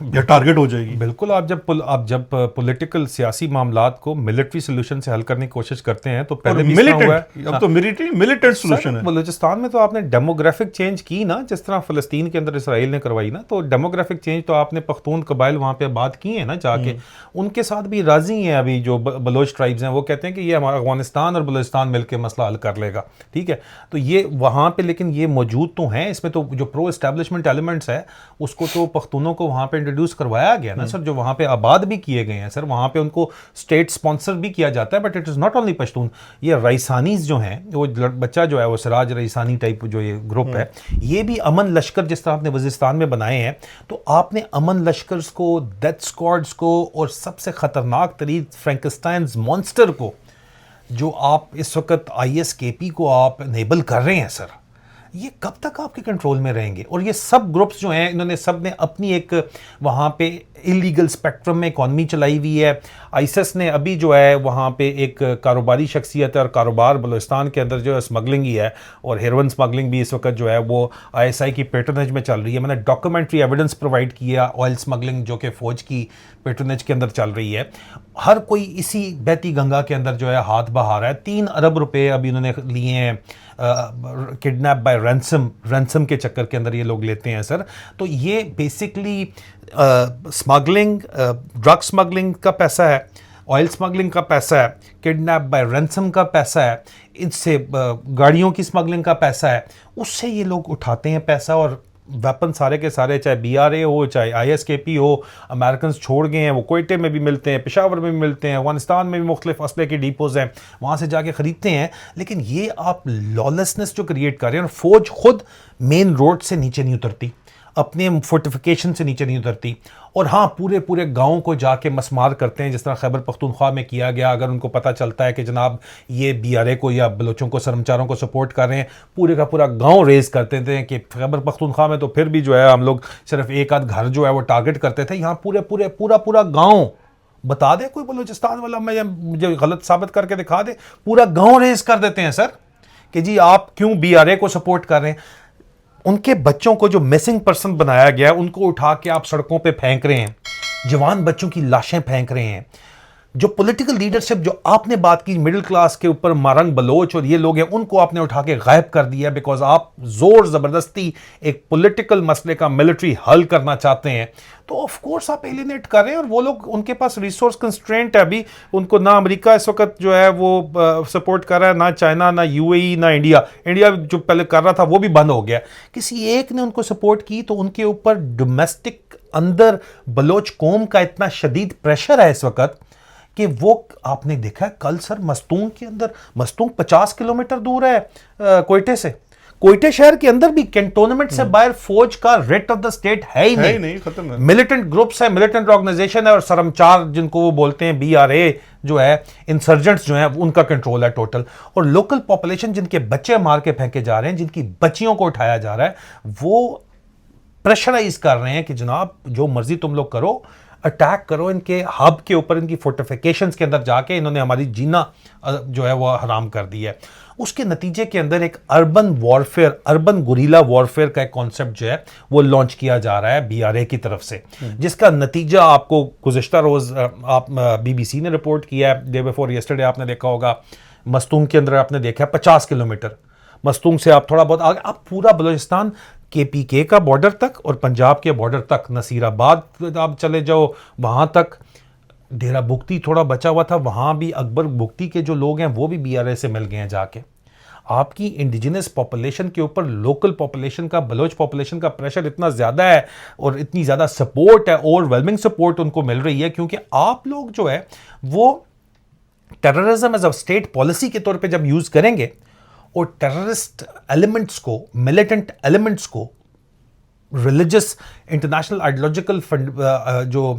या टारगेट हो जाएगी। बिल्कुल, आप जब पॉलिटिकल सियासी मामलात को मिलिट्री सोल्यूशन से हल करने की कोशिश करते हैं तो पहले भी इसका हुआ है। अब तो मिलिटेंट सोल्यूशन है। बलूचिस्तान में तो आपने डेमोग्राफिक चेंज की ना, जिस तरह फ़लस्तीन के अंदर इसराइल ने करवाई ना, तो डेमोग्राफिक चेंज तो आपने पख्तून कबाइल वहाँ पे बात की है ना जाके, उनके साथ भी राजी हैं अभी जो बलोच ट्राइब्स हैं। वो कहते हैं कि ये हमारा अफगानिस्तान और बलूचिस्तान मिलकर मसला हल कर लेगा, ठीक है। तो ये वहाँ पे लेकिन ये मौजूद तो हैं, इसमें तो जो प्रो एस्टेब्लिशमेंट एलिमेंट्स है उसको तो पख्तूनों को वहाँ पे इंट्रोड्यूस करवाया गया ना सर, जो वहाँ पे आबाद भी किए गए हैं सर, वहाँ पे उनको स्टेट स्पॉन्सर भी किया जाता है। But it is not only Pashtun, ये रईसानीज जो हैं, वो बच्चा जो है वो सिराज रईसानी टाइप जो ये ग्रुप है, ये भी अमन लश्कर जिस तरह आपने वज़ीरिस्तान में बनाए हैं, तो आपने अमन लश्कर्स को, डेथ स्क्वाड्स को, और सबसे ख़तरनाक तरीन फ्रैंकस्टाइन्स मॉन्स्टर को जो आप इस वक्त ISKP को आप इनेबल कर रहे हैं सर, ये कब तक आपके कंट्रोल में रहेंगे? और ये सब ग्रुप्स जो हैं, इन्होंने सब ने अपनी एक वहाँ पे इलीगल स्पेक्ट्रम में इकॉनमी चलाई हुई है। ISIS ने अभी जो है वहाँ पे एक कारोबारी शख्सियत है, और कारोबार बलूचिस्तान के अंदर जो है स्मगलिंग ही है, और हेरोइन स्मगलिंग भी इस वक्त जो है वो ISI की पेट्रोनेज में चल रही है। मैंने डॉक्यूमेंट्री एविडेंस प्रोवाइड किया, ऑयल स्मगलिंग जो कि फ़ौज की पेट्रोनेज के अंदर चल रही है। हर कोई इसी बहती गंगा के अंदर जो है हाथ बहा रहा है। 3 अरब रुपए अभी उन्होंने लिए हैं किडनैप बाय रैंसम के चक्कर के अंदर ये लोग लेते हैं सर। तो ये बेसिकली स्मगलिंग, ड्रग स्मगलिंग का पैसा है, ऑयल स्मगलिंग का पैसा है, किडनैप बाय रैंसम का पैसा है, इससे गाड़ियों की स्मगलिंग का पैसा है, उससे ये लोग उठाते हैं पैसा। और वेपन सारे के सारे, चाहे BRA हो चाहे ISKP हो, अमेरिकन छोड़ गए हैं, वो कोयटे में भी मिलते हैं, पेशावर में भी मिलते हैं, अफगानिस्तान में भी मुख्तलिफ असले के डिपोज हैं, वहाँ से जाके ख़रीदते हैं। लेकिन ये आप लॉलेसनेस जो क्रिएट कर रहे हैं, और फौज खुद मेन रोड से नीचे नहीं उतरती, अपने फोर्टिफिकेशन से नीचे नहीं उतरती, और हाँ पूरे गाँव को जाके मसमार करते हैं, जिस तरह खैबर पख्तूनख्वा में किया गया। अगर उनको पता चलता है कि जनाब ये BRA को या बलोचों को, सरमचारों को सपोर्ट कर रहे हैं, पूरे का पूरा गांव रेज करते थे कि खैबर पख्तूनख्वा में तो फिर भी जो है हम लोग सिर्फ एक आध घर जो है वो टारगेट करते थे, यहाँ पूरा गाँव बता दे कोई बलूचिस्तान वाला, मुझे गलत साबित करके दिखा दे, पूरा गाँव रेज कर देते हैं सर कि जी आप क्यों BRA को सपोर्ट कर रहे हैं। उनके बच्चों को जो मिसिंग पर्सन बनाया गया है, उनको उठा के आप सड़कों पे फेंक रहे हैं, जवान बच्चों की लाशें फेंक रहे हैं। जो पॉलिटिकल लीडरशिप जो आपने बात की मिडिल क्लास के ऊपर, मारंग बलोच और ये लोग हैं, उनको आपने उठा के गायब कर दिया, बिकॉज आप जोर जबरदस्ती एक पॉलिटिकल मसले का मिलिट्री हल करना चाहते हैं। तो ऑफ कोर्स आप एलिनेट कर रहे हैं, और वो लोग, उनके पास रिसोर्स कंस्ट्रेंट है अभी, उनको ना अमेरिका इस वक्त जो है वो सपोर्ट कर रहा है, ना चाइना, ना UAE, ना इंडिया जो पहले कर रहा था वो भी बंद हो गया। किसी एक ने उनको सपोर्ट की, तो उनके ऊपर डोमेस्टिक अंदर बलोच कौम का इतना शदीद प्रेशर है इस वक्त कि वो आपने देखा है कल सर मस्तूंग के अंदर, मस्तूंग 50 किलोमीटर दूर है कोयटे से, कोयटा शहर के अंदर भी कैंटोनमेंट से बाहर फौज का रेट ऑफ द स्टेट है ही है ही नहीं, नहीं, खत्म है। मिलिटेंट ग्रुप्स है, मिलिटेंट ऑर्गेनाइजेशन है, और सरमचार जिनको वो बोलते हैं, BRA जो है, इंसर्जेंट्स जो है, उनका कंट्रोल है टोटल। और लोकल पॉपुलेशन जिनके बच्चे मार के फेंके जा रहे हैं, जिनकी बच्चियों को उठाया जा रहा है, वो प्रेशराइज कर रहे हैं कि जनाब जो मर्जी तुम लोग करो, अटैक करो इनके हब के ऊपर, इनकी फोर्टिफिकेशंस के अंदर जाके इन्होंने हमारी जीना जो है वो हराम कर दी है। उसके नतीजे के अंदर एक अर्बन वॉरफेयर, अर्बन गुरीला वॉरफेयर का एक कॉन्सेप्ट जो है वो लॉन्च किया जा रहा है BRA की तरफ से, जिसका नतीजा आपको गुज़िश्ता रोज आप BBC ने रिपोर्ट किया है, डे बिफोर यस्टरडे आपने देखा होगा, मस्तूंग के अंदर आपने देखा है 50 किलोमीटर, मस्तूंग से आप थोड़ा बहुत आगे, आप पूरा बलूचिस्तान KPK का बॉर्डर तक और पंजाब के बॉर्डर तक, नसीराबाद आप चले जाओ वहां तक, डेरा बुगती थोड़ा बचा हुआ था, वहां भी अकबर बुगती के जो लोग हैं वो भी BRA से मिल गए हैं जाके। आपकी इंडिजिनस पॉपुलेशन के ऊपर लोकल पॉपुलेशन का, बलोच पॉपुलेशन का प्रेशर इतना ज़्यादा है और इतनी ज़्यादा सपोर्ट है, ओवरवेलमिंग सपोर्ट उनको मिल रही है, क्योंकि आप लोग जो है वो terrorism as a state policy के तौर पे जब यूज़ करेंगे और टेररिस्ट एलिमेंट्स को, मिलिटेंट एलिमेंट्स को, रिलीजियस इंटरनेशनल आइडियोलॉजिकल जो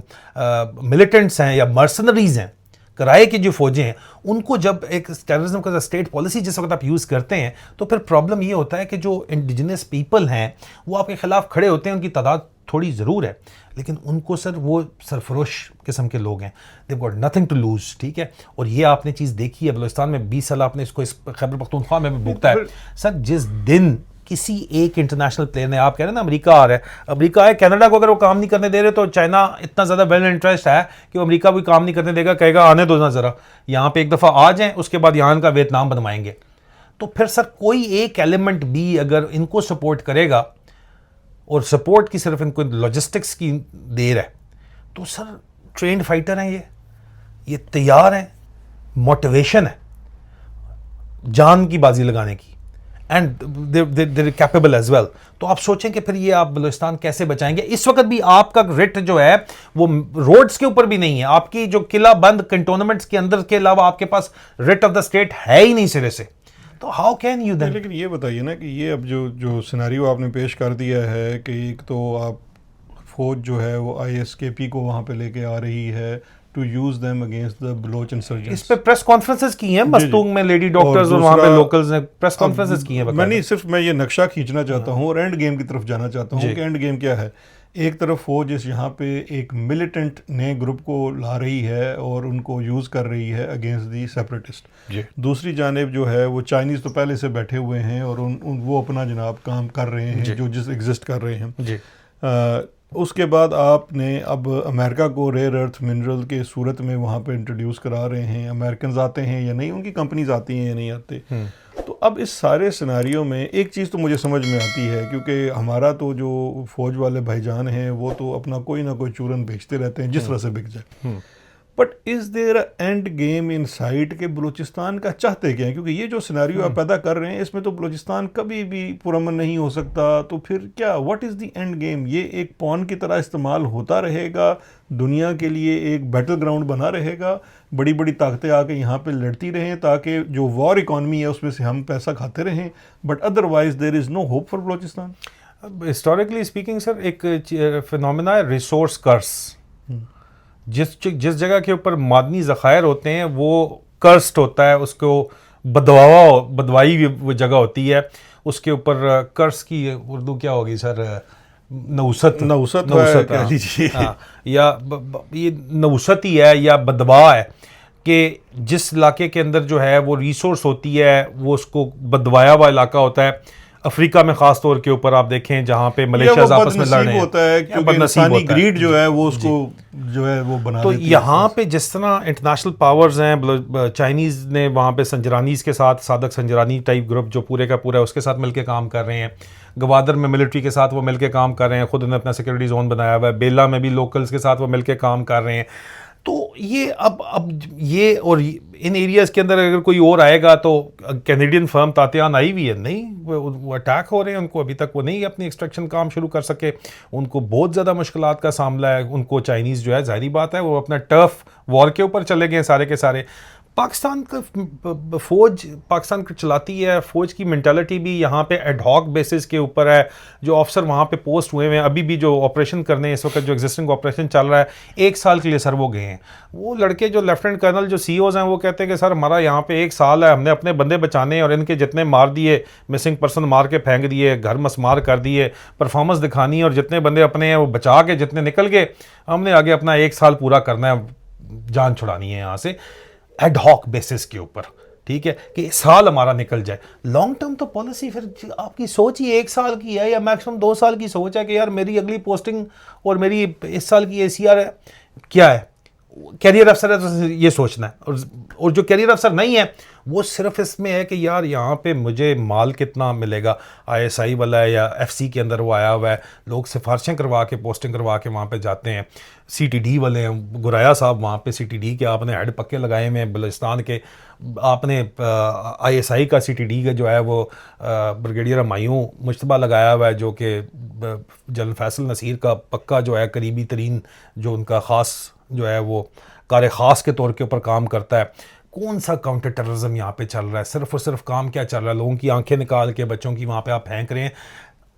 मिलिटेंट्स हैं या मर्सनरीज हैं, किराए की जो फौजें हैं, उनको जब एक टेररिज्म का स्टेट पॉलिसी जिस वक्त आप यूज़ करते हैं, तो फिर प्रॉब्लम ये होता है कि जो इंडिजिनस पीपल हैं वो आपके खिलाफ खड़े होते हैं। उनकी तादाद थोड़ी ज़रूर है, लेकिन उनको सर वो सरफरोश किस्म के लोग हैं, देव गॉट नथिंग टू लूज, ठीक है। और ये आपने चीज़ देखी है बलूचिस्तान में, 20 साल आपने इसको इस खैबर पख्तूनख्वा में भी भुगता है सर। जिस दिन किसी एक इंटरनेशनल प्लेयर ने, आप कह रहे हैं ना अमेरिका आ रहा है, अमेरिका है, कनाडा को अगर वो काम नहीं करने दे रहे तो चाइना इतना ज़्यादा वेल इंटरेस्ट है कि वो अमेरिका भी काम नहीं करने देगा, कहेगा आने दो ना ज़रा, यहाँ पे एक दफ़ा आ जाएं, उसके बाद यहाँ का वियतनाम बनवाएंगे। तो फिर सर कोई एक एलिमेंट भी अगर इनको सपोर्ट करेगा, और सपोर्ट की सिर्फ इनको लॉजिस्टिक्स की देर है, तो सर ट्रेंड फाइटर हैं ये तैयार हैं, मोटिवेशन है जान की बाजी लगाने की, and they're capable as well. तो आप सोचें कि फिर ये आप बलूचिस्तान कैसे बचाएंगे। इस वक्त भी आपका रिट जो है वो रोड्स के ऊपर भी नहीं है, आपकी जो किला बंद कंटोनमेंट्स के अंदर के अलावा आपके पास रिट ऑफ द स्टेट है ही नहीं सिरे से, तो हाउ कैन यू देन। लेकिन ये बताइए ना कि ये अब जो सिनेरियो आपने पेश कर दिया है कि एक तो आप फौज जो है वो ISKP को वहाँ पे लेके आ रही है to use them against the Baloch insurgents. इस पे प्रेस कॉन्फ्रेंसेस की हैं मस्तूंग में, लेडी डॉक्टर्स और वहाँ पे लोकल्स ने प्रेस कॉन्फ्रेंसेस की हैं। मैं ये नक्शा खींचना चाहता हूँ और एंड गेम की तरफ जाना चाहता हूँ कि एंड गेम क्या है। एक तरफ फौज इस यहाँ पे एक मिलिटेंट नए ग्रुप को ला रही है और उनको यूज़ कर रही है अगेंस्ट दी सेपरेटिस्ट। दूसरी जानिब जो है वो चाइनीज़ तो पहले से बैठे हुए हैं और वो अपना जनाब काम कर रहे हैं जो जिस एग्जिस्ट कर रहे हैं। उसके बाद आपने अब अमेरिका को रेयर अर्थ मिनरल के सूरत में वहाँ पे इंट्रोड्यूस करा रहे हैं। अमेरिकन आते हैं या नहीं, उनकी कंपनीज आती हैं या नहीं आते। तो अब इस सारे सिनारियों में एक चीज़ तो मुझे समझ में आती है, क्योंकि हमारा तो जो फ़ौज वाले भाईजान हैं वो तो अपना कोई ना कोई चूरन बेचते रहते हैं जिस तरह से बिक जाए। But is there end game in sight के बलूचिस्तान का चाहते क्या है? क्योंकि ये जो सिनारियो आप पैदा कर रहे हैं इसमें तो बलूचिस्तान कभी भी पुरअमन नहीं हो सकता। तो फिर क्या, what is the end game? ये एक पॉन की तरह इस्तेमाल होता रहेगा, दुनिया के लिए एक बैटल ग्राउंड बना रहेगा, बड़ी बड़ी ताकतें आके यहाँ पे लड़ती रहें ताकि जो वॉर इकॉनमी है उसमें से हम पैसा खाते रहें, but otherwise there is no hope for Balochistan. Historically speaking sir एक फिनोमेना है रिसोर्स कर्स। जिस जगह के ऊपर मादनी ज़खायर होते हैं वो कर्स्ड होता है, उसको बदवाई वो जगह होती है, उसके ऊपर कर्स की उर्दू क्या होगी सर? नौसत हाँ, या ये नौसत ही है या बदवा है कि जिस इलाके के अंदर जो है वो रिसोर्स होती है वो उसको बदवाया हुआ इलाका होता है। अफ्रीका में खास तौर के ऊपर आप देखें जहाँ पे मलेशिया आपस में लड़ रहे हैं, होता है क्योंकि इंसानी ग्रीड जो है वो उसको जो है वो बना तो यहाँ पे जिस तरह इंटरनेशनल पावर्स हैं, चाइनीज़ ने वहाँ पे संजरानीज़ के साथ, सादक संजरानी टाइप ग्रुप जो पूरे का पूरा उसके साथ मिलके काम कर रहे हैं, गवादर में मिलिट्री के साथ वो मिलके काम कर रहे हैं, खुद उन्होंने अपना सिक्योरिटी जोन बनाया हुआ है, बेला में भी लोकल्स के साथ वो मिलके काम कर रहे हैं। तो ये अब ये और इन एरियाज़ के अंदर अगर कोई और आएगा तो कैनेडियन फर्म तातियान आई हुई है, नहीं वो अटैक हो रहे हैं, उनको अभी तक वो नहीं अपनी एक्सट्रैक्शन काम शुरू कर सके, उनको बहुत ज़्यादा मुश्किलात का सामना है। उनको चाइनीज़ जो है, जाहिर बात है वो अपना टर्फ वॉर के ऊपर चले गए सारे के सारे। पाकिस्तान का फौज पाकिस्तान को चलाती है, फौज की मेंटालिटी भी यहाँ पे एडहॉक बेसिस के ऊपर है। जो ऑफिसर वहाँ पे पोस्ट हुए हैं, अभी भी जो ऑपरेशन करने हैं इस वक्त जो एग्जिस्टिंग ऑपरेशन चल रहा है, 1 साल के लिए सर वो गए हैं। वो लड़के जो लेफ्टिनेंट कर्नल जो CEOs हैं वो कहते हैं कि सर हमारा यहाँ पे 1 साल है, हमने अपने बंदे बचाने और इनके जितने मार दिए, मिसिंग पर्सन मार के फेंक दिए, घर मसमार कर दिए, परफॉर्मेंस दिखानी है और जितने बंदे अपने हैं वो बचा के जितने निकल गए, हमने आगे अपना 1 साल पूरा करना है, जान छुड़ानी है यहाँ से एडहॉक बेसिस के ऊपर। ठीक है कि साल हमारा निकल जाए। लॉन्ग टर्म तो पॉलिसी फिर आपकी सोच ही 1 साल की है या मैक्सिमम 2 साल की सोच है कि यार मेरी अगली पोस्टिंग और मेरी इस साल की ACR है, क्या है, कैरियर अफसर है तो ये सोचना है। और जो कैरियर अफसर नहीं है वो सिर्फ इसमें है कि यार यहाँ पे मुझे माल कितना मिलेगा। ISI वाला है या FC के अंदर वो आया हुआ है, लोग सिफारिशें करवा के पोस्टिंग करवा के वहाँ पे जाते हैं। CTD वाले हैं, गुराया साहब वहाँ पे CTD के आपने हेड पक्के लगाए हुए हैं बलूचिस्तान के। आपने ISI का CTD का जो है वो ब्रिगेडियर हमायूं मुश्तबा लगाया हुआ है, जो कि जनरल फैसल नसीर का पक्का जो है करीबी तरीन जो उनका ख़ास जो है वो कार ख़ास के तौर के ऊपर काम करता है। कौन सा काउंटर टेररिज्म यहाँ पे चल रहा है? सिर्फ और सिर्फ काम क्या चल रहा है, लोगों की आंखें निकाल के बच्चों की वहाँ पे आप फेंक रहे हैं।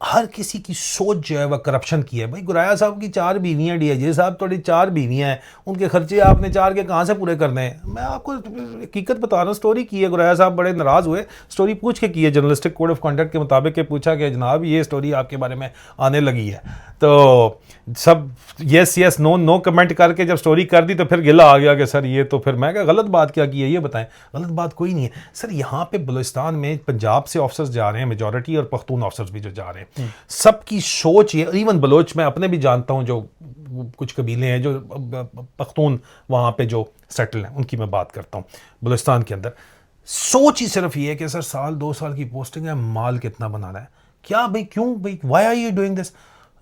हर किसी की सोच जो है वह करप्शन की है। भाई गुराया साहब की 4 बीवियाँ, DIG साहब थोड़ी 4 बीवियाँ हैं, उनके खर्चे आपने 4 के कहाँ से पूरे करने हैं? मैं आपको हकीकत बता रहा हूँ, स्टोरी की है। गुराया साहब बड़े नाराज़ हुए, स्टोरी पूछ के की है, जर्नलिस्टिक कोड ऑफ कंडक्ट के मुताबिक के पूछा कि जनाब ये स्टोरी आपके बारे में आने लगी है, तो सब यस नो कमेंट करके जब स्टोरी कर दी तो फिर गिला आ गया कि सर ये तो फिर मैं क्या गलत बात क्या की है, ये बताएं। गलत बात कोई नहीं है सर। यहाँ पे बलूचिस्तान में पंजाब से ऑफिसर्स जा रहे हैं मेजॉरिटी, और पख्तून ऑफिसर्स भी जो जा रहे हैं, सबकी सोच ये, इवन बलोच मैं अपने भी जानता हूँ जो कुछ कबीले हैं जो पख्तून वहाँ पे जो सेटल हैं, उनकी मैं बात करता हूँ बलूचिस्तान के अंदर। सोच ही सिर्फ ये है कि सर साल 2 साल की पोस्टिंग है, माल कितना बनाना है, क्या भाई, क्यों भाई, why are you doing this?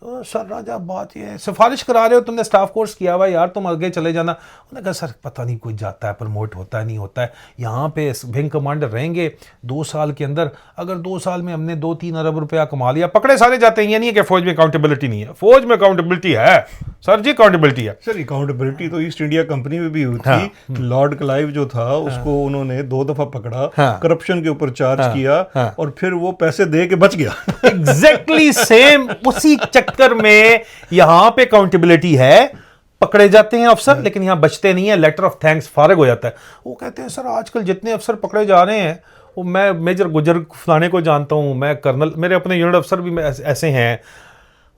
Sir राजा बात ये है, सिफारिश करा रहे हो, तुमने स्टाफ कोर्स किया हुआ है यार, तुम आगे चले जाना। उन्होंने कहा सर पता नहीं कोई जाता है, प्रमोट होता है नहीं होता है, यहाँ पे विंग कमांडर रहेंगे 2 साल के अंदर, अगर 2 साल में हमने 2-3 अरब रुपया कमा लिया, पकड़े सारे जाते हैं। ये नहीं है कि फौज में अकाउंटेबिलिटी नहीं है, फौज में अकाउंटेबिलिटी है सर जी, अकाउंटेबिलिटी है सर। अकाउंटेबिलिटी तो ईस्ट इंडिया कंपनी में भी हुई थी। लॉर्ड क्लाइव जो था उसको उन्होंने 2 दफा पकड़ा, करप्शन के ऊपर चार्ज किया और फिर वो पैसे दे के बच गया। एग्जैक्टली सेम उसी चक्कर में यहाँ पे अकाउंटेबिलिटी है, पकड़े जाते हैं अफसर लेकिन यहाँ बचते नहीं है, लेटर ऑफ थैंक्स फारग हो जाता है। वो कहते हैं सर आजकल जितने अफसर पकड़े जा रहे हैं, वो मैं मेजर गुजर फलाने को जानता हूँ, मैं कर्नल, मेरे अपने यूनिट अफसर भी ऐसे हैं।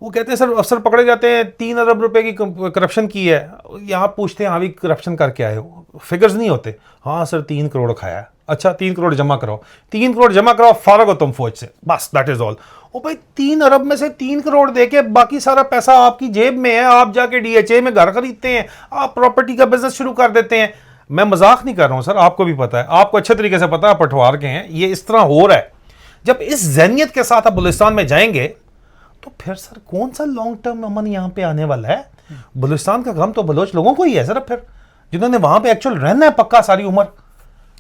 वो कहते हैं सर अफसर पकड़े जाते हैं, 3 अरब रुपए की करप्शन की है, यहाँ पूछते हैं हाँ भी करप्शन करके आए हो, फिगर्स नहीं होते, हाँ सर 3 करोड़ खाया है, अच्छा 3 करोड़ जमा कराओ, 3 करोड़ जमा कराओ, फारग हो तुम फौज से, बस दैट इज ऑल। ओ भाई 3 अरब में से 3 करोड़ देके बाकी सारा पैसा आपकी जेब में है, आप जाके DHA में घर खरीदते हैं, आप प्रॉपर्टी का बिजनेस शुरू कर देते हैं। मैं मजाक नहीं कर रहा हूं सर, आपको भी पता है, आपको अच्छे तरीके से पता है, पटवार के हैं, ये इस तरह हो रहा है। जब इस ज़हनियत के साथ आप बलूचिस्तान में जाएंगे तो फिर सर कौन सा लॉन्ग टर्म अमन यहाँ पे आने वाला है? बलूचिस्तान का गम तो बलोच लोगों को ही है सर, फिर जिन्होंने वहां पे एक्चुअल रहना है पक्का सारी उम्र।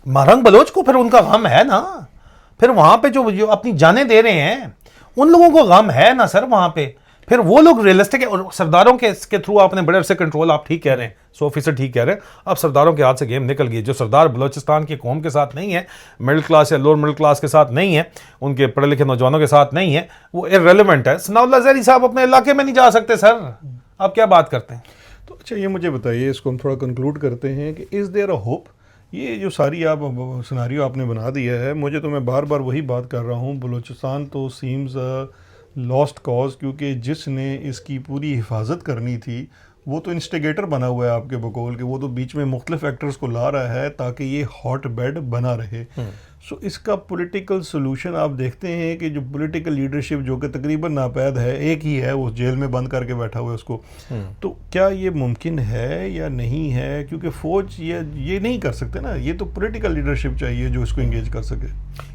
महरंग बलोच को फिर उनका गम है ना, फिर वहां पे जो अपनी जानें दे रहे हैं उन लोगों को गम है ना सर वहां पे। फिर वो लोग रियलिस्टिक है, और सरदारों के थ्रू आपने बड़े अरसे कंट्रोल, आप ठीक कह रहे हैं, 100% ठीक कह रहे हैं। अब सरदारों के हाथ से गेम निकल गई। जो सरदार बलोचिस्तान की कौम के साथ नहीं है, मिडिल क्लास या लोअर मिडिल क्लास के साथ नहीं है, उनके पढ़े लिखे नौजवानों के साथ नहीं है, वो इररेलेवेंट है। सनाउल्लाह ज़हरी साहब अपने इलाके में नहीं जा सकते सर, आप क्या बात करते हैं? तो अच्छा ये मुझे बताइए, इसको हम थोड़ा कंक्लूड करते हैं कि इज़ देयर अ होप? ये जो सारी आप सिनारियो आपने बना दिया है, मुझे तो मैं बार बार वही बात कर रहा हूँ, बलूचिस्तान तो सीम्स लॉस्ट कॉज, क्योंकि जिसने इसकी पूरी हिफाजत करनी थी वो तो इंस्टिगेटर बना हुआ है आपके बकौल के, वो तो बीच में मुख्तलिफ एक्टर्स को ला रहा है ताकि ये हॉट बेड बना रहे। सो इसका पॉलिटिकल सोल्यूशन आप देखते हैं कि जो पॉलिटिकल लीडरशिप जो कि तकरीबन नापैद है, एक ही है, वो जेल में बंद करके बैठा हुआ है उसको, तो क्या ये मुमकिन है या नहीं है? क्योंकि फ़ौज ये नहीं कर सकते ना, ये तो पॉलिटिकल लीडरशिप चाहिए जो इसको इंगेज कर सके।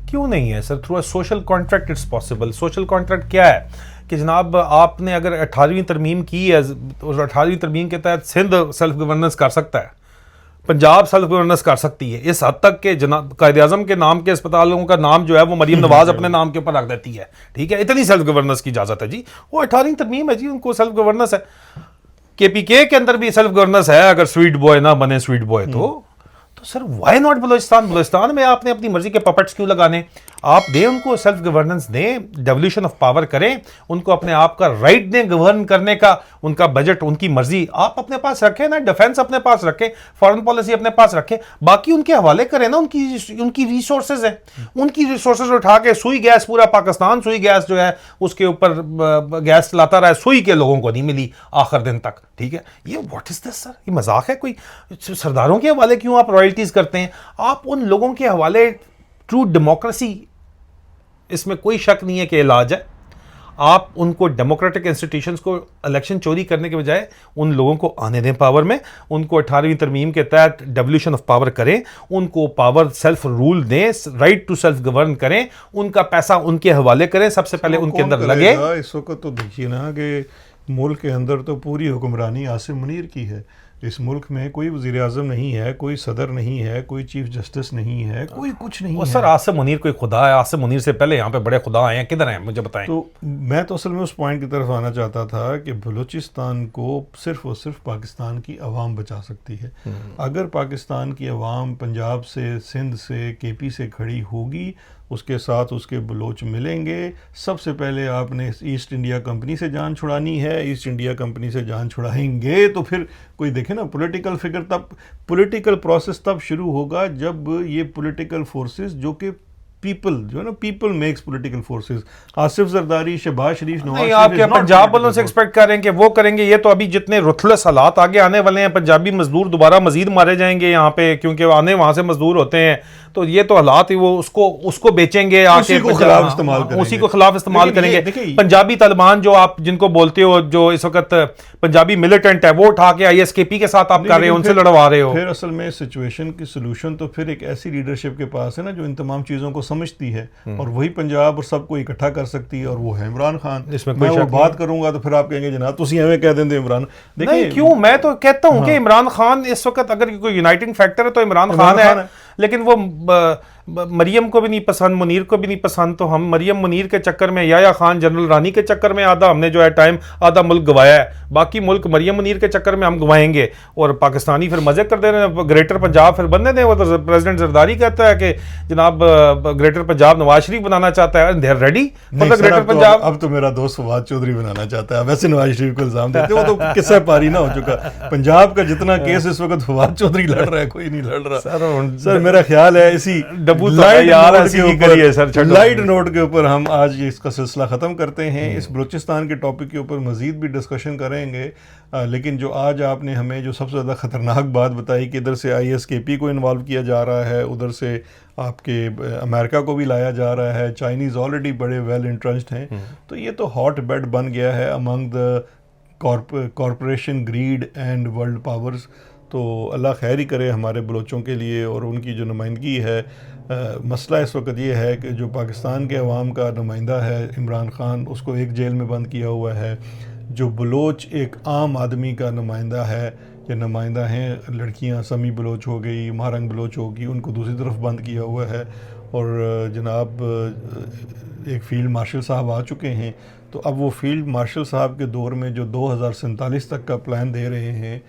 क्यों नहीं है sir? Through a social contract it's possible. Social contract क्या है कि जनाब आपने अगर 18वीं तरमीम की है, उस 18वीं तरमीम के तहत सिंध सेल्फ गवर्नेंस कर सकता है, पंजाब सेल्फ गवर्नेंस कर सकती है, इस हद तक के जनाब कायद-ए-आज़म के नाम के अस्पतालों का नाम जो है वो मरीम नवाज अपने नाम के ऊपर रख देती है, ठीक है, इतनी सेल्फ गवर्नेंस की इजाज़त है जी। वो 18वीं तरमीम है जी, उनको सेल्फ गवर्नेंस है। KPK के अंदर भी सेल्फ गवर्नेंस है, अगर स्वीट बॉय ना बने स्वीट बॉय तो sir why not Balochistan? Balochistan में आपने अपनी मर्जी के पपेट्स क्यों लगाने? आप दें उनको, सेल्फ गवर्नेंस दें, डेवोल्यूशन ऑफ पावर करें, उनको अपने आप का राइट दें गवर्न करने का, उनका बजट उनकी मर्जी आप अपने पास रखें ना, डिफेंस अपने पास रखें, फॉरेन पॉलिसी अपने पास रखें, बाकी उनके हवाले करें ना। उनकी रिसोर्सेज हैं, उनकी रिसोर्सेज उठा के सुई गैस, पूरा पाकिस्तान सुई गैस जो है उसके ऊपर गैस चलाता रहा, सुई के लोगों को नहीं मिली आखिर दिन तक। ठीक है, ये व्हाट इज दिस सर? ये मजाक है कोई? सरदारों के हवाले क्यों आप रॉयल्टीज करते हैं? आप उन लोगों के हवाले, ट्रू डेमोक्रेसी, इसमें कोई शक नहीं है कि इलाज है। आप उनको डेमोक्रेटिक इंस्टीट्यूशंस को इलेक्शन चोरी करने के बजाय उन लोगों को आने दें पावर में, उनको 18वीं तरमीम के तहत डेवोल्यूशन ऑफ पावर करें, उनको पावर सेल्फ रूल दें, राइट टू सेल्फ गवर्न करें, उनका पैसा उनके हवाले करें, सबसे पहले उनके अंदर लगे। इस वक्त तो देखिए ना कि मुल्क के अंदर तो पूरी हुक्मरानी आसिम मुनीर की है। इस मुल्क में कोई वज़ीर आज़म नहीं है, कोई सदर नहीं है, कोई चीफ जस्टिस नहीं है, कोई कुछ नहीं है। सर आसिम मुनीर कोई खुदा है? आसिम मुनीर से पहले यहाँ पे बड़े खुदा आए हैं, किधर हैं मुझे बताएं। तो मैं तो असल में उस पॉइंट की तरफ आना चाहता था कि बलूचिस्तान को सिर्फ और सिर्फ पाकिस्तान की अवाम बचा सकती है। अगर पाकिस्तान की अवाम पंजाब से, सिंध से, केपी से खड़ी होगी, उसके साथ उसके बलोच मिलेंगे। सबसे पहले आपने ईस्ट इंडिया कंपनी से जान छुड़ानी है, ईस्ट इंडिया कंपनी से जान छुड़ाएंगे तो फिर कोई देखे ना पॉलिटिकल फिगर, तब पॉलिटिकल प्रोसेस तब शुरू होगा जब ये पॉलिटिकल फोर्सेस जो कि पीपल जो है ना, people makes political forces. Asif Zardari, Shahbaz Sharif, Nawaz Sharif, आप क्या पंजाब वालों से एक्सपेक्ट कर रहे हैं कि वो करेंगे? ये तो अभी जितने रुथलेस हालात आगे आने वाले हैं, पंजाबी मजदूर दोबारा मजीद मारे जाएंगे यहाँ पे, क्योंकि आने वहां से मजदूर होते हैं, तो ये तो हालात ही वो उसको बेचेंगे आके, उसी को खिलाफ इस्तेमाल करेंगे, उसी को खिलाफ इस्तेमाल करेंगे। पंजाबी तालिबान जो आप जिनको बोलते हो, जो इस वक्त पंजाबी मिलिटेंट है, वो उठा के ISKP के साथ आप कर रहे हो, उनसे लड़वा रहे हो। फिर असल में सिचुएशन की सोल्यूशन तो फिर एक ऐसी लीडरशिप के पास है ना जो इन तमाम चीज़ों को समझती है और वही पंजाब और सबको इकट्ठा कर सकती है, और वो है इमरान खान। इसमें मैं वो बात करूंगा तो फिर आप कहेंगे जनाब तुसी एवं कह देंगे इमरान। देखिए क्यों, मैं तो कहता हूं कि इमरान खान इस वक्त अगर कोई यूनाइटिंग फैक्टर है तो इमरान खान है, लेकिन वो मरियम को भी नहीं पसंद, मुनीर को भी नहीं पसंद, तो हम मरियम मुनीर के चक्कर में, याया खान जनरल रानी के चक्कर में आधा हमने जो है टाइम, आधा मुल्क गवाया है, बाकी मुल्क मरियम मुनीर के चक्कर में हम गवाएंगे, और पाकिस्तानी फिर मजे कर दे रहे हैं। ग्रेटर पंजाब फिर बनने दें। वो तो प्रेसिडेंट जरदारी कहता है कि जनाब ग्रेटर पंजाब नवाज शरीफ बनाना चाहता है, they are ready for the greater Punjab. अब तो मेरा दोस्त फवाद चौधरी बनाना चाहता है, वैसे नवाज शरीफ को इल्जाम देते, वो तो किस्सा पारी ना हो चुका। पंजाब का जितना केस इस वक्त फवाद चौधरी लड़ रहा है, कोई नहीं लड़ रहा। सर मेरा ख्याल है इसी लाइट नोट के ऊपर हम आज इसका सिलसिला ख़त्म करते हैं। इस बलूचिस्तान के टॉपिक के ऊपर मज़ीद भी डिस्कशन करेंगे, लेकिन जो आज आपने हमें जो सबसे ज़्यादा ख़तरनाक बात बताई कि इधर से ISKP को इन्वॉल्व किया जा रहा है, उधर से आपके अमेरिका को भी लाया जा रहा है, चाइनीज़ ऑलरेडी बड़े वेल इंट्रेंस्ड हैं, तो ये तो हॉट बेड बन गया है among the corporation grid and world powers. तो अल्लाह खैर ही करे हमारे बलोचों के लिए और उनकी जो नुमाइंदगी है। मसला इस वक्त ये है कि जो पाकिस्तान के अवाम का नुमाइंदा है इमरान खान, उसको एक जेल में बंद किया हुआ है। जो बलोच एक आम आदमी का नुमाइंदा है या नुमाइंदा हैं, लड़कियां समी बलोच हो गई, महारंग बलोच होगी, उनको दूसरी तरफ बंद किया हुआ है। और जनाब एक फील्ड मार्शल साहब आ चुके हैं, तो अब वो फील्ड मार्शल साहब के दौर में जो 2047 तक का प्लान दे रहे हैं,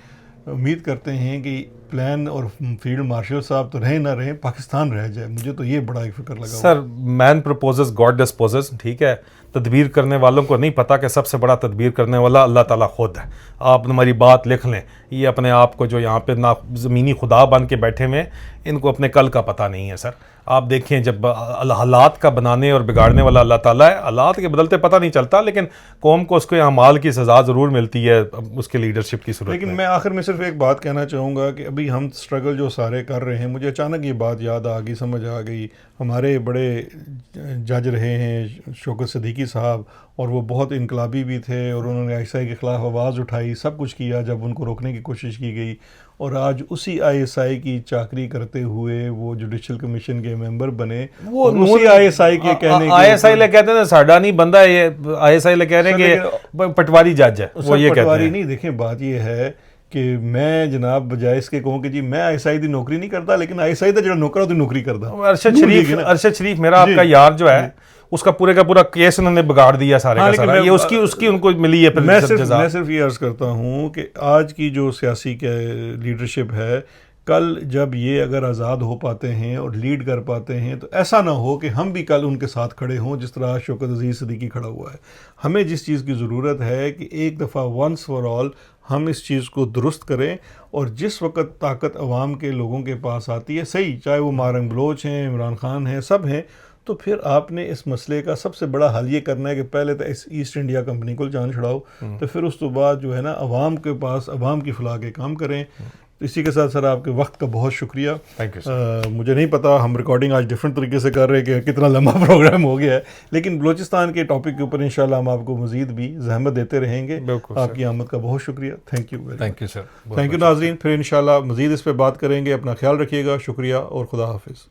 उम्मीद करते हैं कि प्लान और फील्ड मार्शल साहब तो रहे ना रहे, पाकिस्तान रह जाए। मुझे तो ये बड़ा एक फिक्र लगा। Sir man proposes God disposes, ठीक है, तदबीर करने वालों को नहीं पता कि सबसे बड़ा तदबीर करने वाला अल्लाह ताला खुद है। आप हमारी बात लिख लें, ये अपने आप को जो यहाँ पे ना ज़मीनी खुदा बन के बैठे हुए, इनको अपने कल का पता नहीं है। सर आप देखें, जब हालात का बनाने और बिगाड़ने वाला अल्लाह ताला है, हालात के बदलते पता नहीं चलता, लेकिन कौम को उसके अमाल की सज़ा ज़रूर मिलती है उसके लीडरशिप की सूरत। लेकिन मैं आखिर में सिर्फ एक बात कहना चाहूँगा कि अभी हम स्ट्रगल जो सारे कर रहे हैं, मुझे अचानक ये बात याद आ गई, समझ आ गई। हमारे बड़े जज रहे हैं शौकत सिद्दीकी साहब, और वो बहुत इनकलाबी भी थे और उन्होंने ISI के ख़िलाफ़ आवाज़ उठाई, सब कुछ किया जब उनको रोकने की कोशिश की गई। और आज उसी ISI की चाकरी करते हुए वो जुडिशल कमीशन के मेंबर बने। वो उसी ISI के कहने ISI ले कहते हैं साडा नहीं बंदा, ये ISI ले कह रहे हैं कि पटवारी जज है, वो ये कहते हैं। नहीं, देखें बात ये है कि मैं जनाब बजाय इसके कहूँ कि जी मैं ISI दी नौकरी नहीं करता, लेकिन ISI दा जो नौकर होती नौकरी करता। अरशद शरीफ मेरा आपका यार जो है, उसका पूरे का पूरा केस उन्होंने बिगाड़ दिया सारे का सारा, ये उसकी उनको मिली है। मैं सिर्फ ये अर्ज करता हूँ कि आज की जो सियासी लीडरशिप है, कल जब ये अगर आज़ाद हो पाते हैं और लीड कर पाते हैं तो ऐसा ना हो कि हम भी कल उनके साथ खड़े हों जिस तरह शौकत अजीज़ सिद्दीकी खड़ा हुआ है। हमें जिस चीज़ की ज़रूरत है कि एक दफ़ा वंस फॉर ऑल हम इस चीज़ को दुरुस्त करें, और जिस वक्त ताकत अवाम के लोगों के पास आती है, सही चाहे वो मारंग बलोच हैं, इमरान खान हैं, सब हैं, तो फिर आपने इस मसले का सबसे बड़ा हल ये करना है कि पहले तो इस ईस्ट इंडिया कंपनी को जान छुड़ाओ, तो फिर उस तो बाद जो है ना अवाम के पास अवाम की फलाह के काम करें। तो इसी के साथ सर आपके वक्त का बहुत शुक्रिया। Thank you sir. मुझे नहीं पता, हम रिकॉर्डिंग आज डिफरेंट तरीके से कर रहे हैं कि कितना लंबा प्रोग्राम हो गया है, लेकिन बलूचिस्तान के टॉपिक के ऊपर इंशाल्लाह हम आपको मज़ीद भी जहमत देते रहेंगे। बिल्कुल आपकी आमद का बहुत शुक्रिया। Thank you. Thank you sir. Thank you नाज़रीन, फिर इंशाल्लाह मज़ीद इस पर बात करेंगे। अपना ख्याल रखिएगा। शुक्रिया और खुदा हाफिज़।